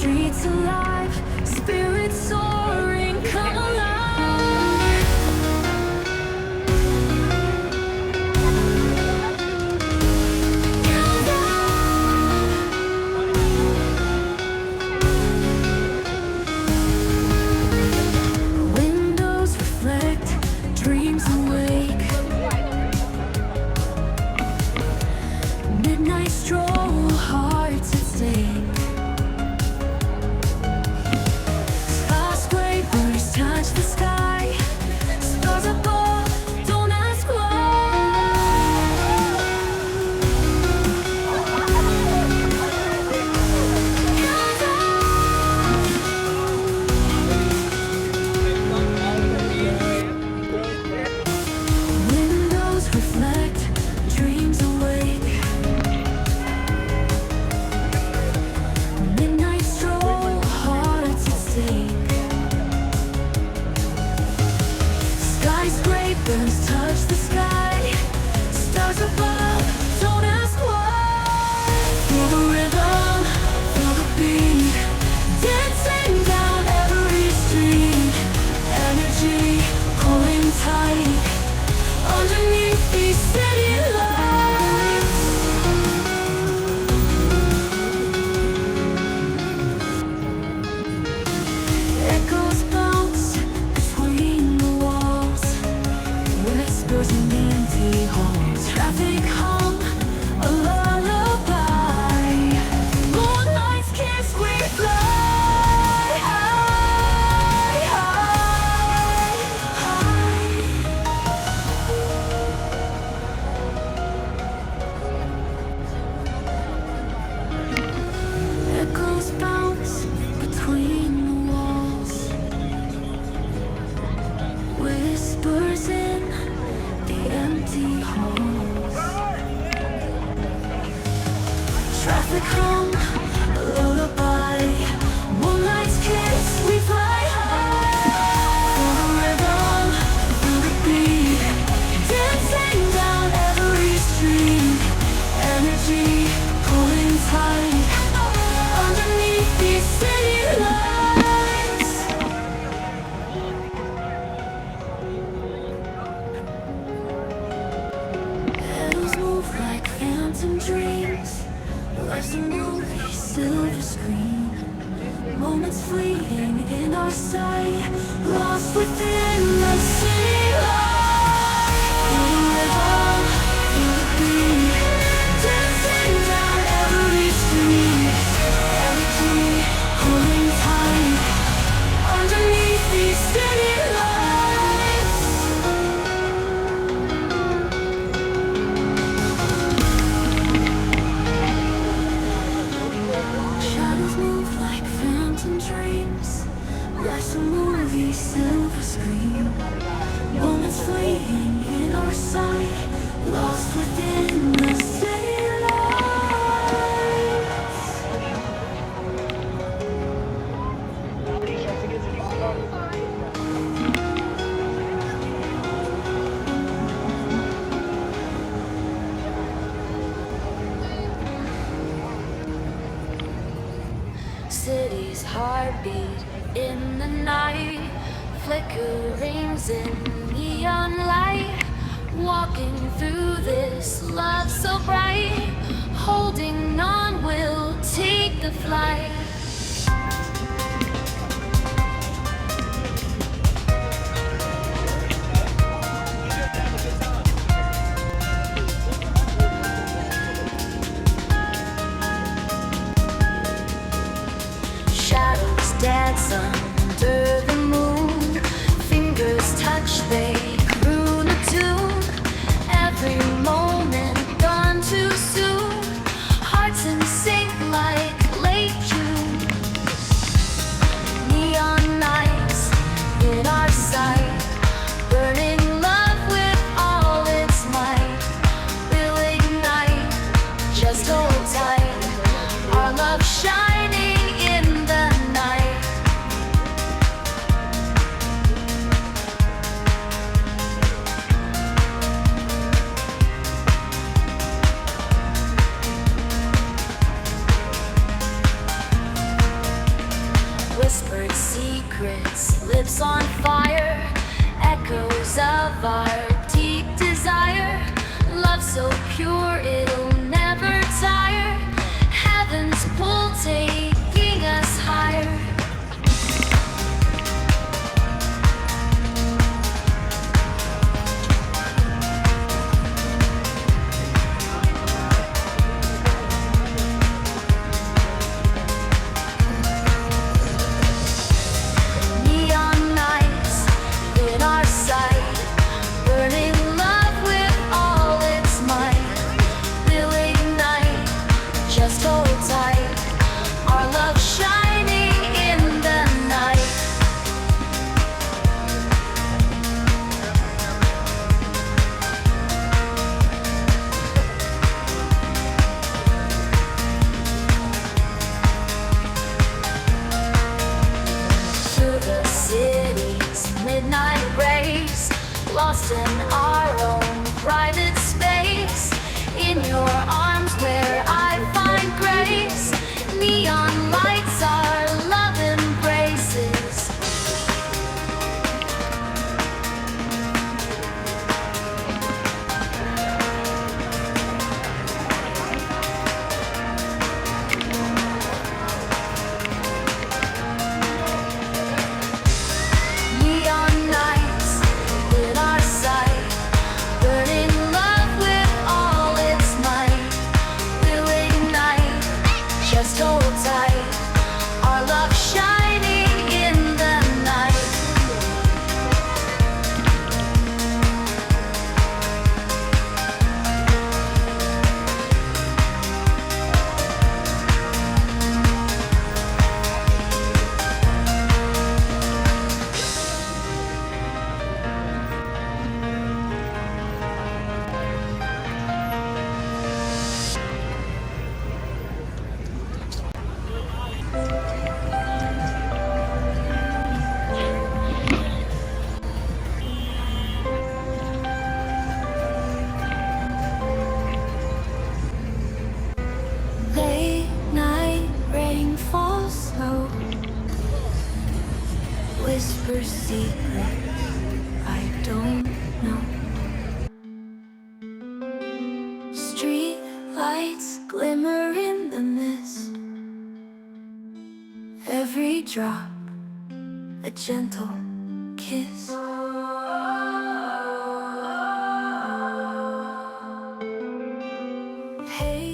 streets alive, spirits soaring, come alive. Windows reflect, dreams awake. Midnight stroll, hearts at stake. Skyscrapers touch the sky, stars above, don't ask Windows reflect, dreams awake. Midnight stroll, hearts at stake. Skyscrapers touch the sky, stars above, don't ask why. Feel the rhythm, feel the beat, dancing down every street. Energy pulling tight underneath these city lights. Echoes bounce between the walls, whispers in empty halls. Traffic hum, a lullaby. Moonlight's kiss, we fly high, high, high. Echoes bounce between the walls, whispers in the empty halls. Traffic hum, a lullaby. Moonlight's kiss, we fly high. Feel the rhythm, feel the beat, dancing down every street. Energy pulling tight underneath these city lights. Petals move like phantom dreams. Life's a movie, silver screen. Moments fleeting in our sight, lost within the city light. Feel the rhythm, feel the beat, dancing down every street. Energy pulling tight underneath these city lights. Shadows move like phantom dreams. Life's a movie, silver screen. Moments fleeting in our sight, lost within the city lights. City's heartbeat in the night, flickerings in neon light. Walking through this love so bright, holding on, we'll take the flight. Shadows dance under the moon, fingers touch, they croon a tune. Every moment gone too soon, hearts in sync like late June. secrets, lips on fire, echoes of our deep desire. Love so pure it'll never tire. Heaven's pull taking us higher. Midnight race, lost in our own private space. In your arms where I find grace. Neon lights our love embraces. Just hold tight, our love shining in the night. Whisper secrets I don't know. Street lights glimmer in the mist. Every drop a gentle kiss. Hey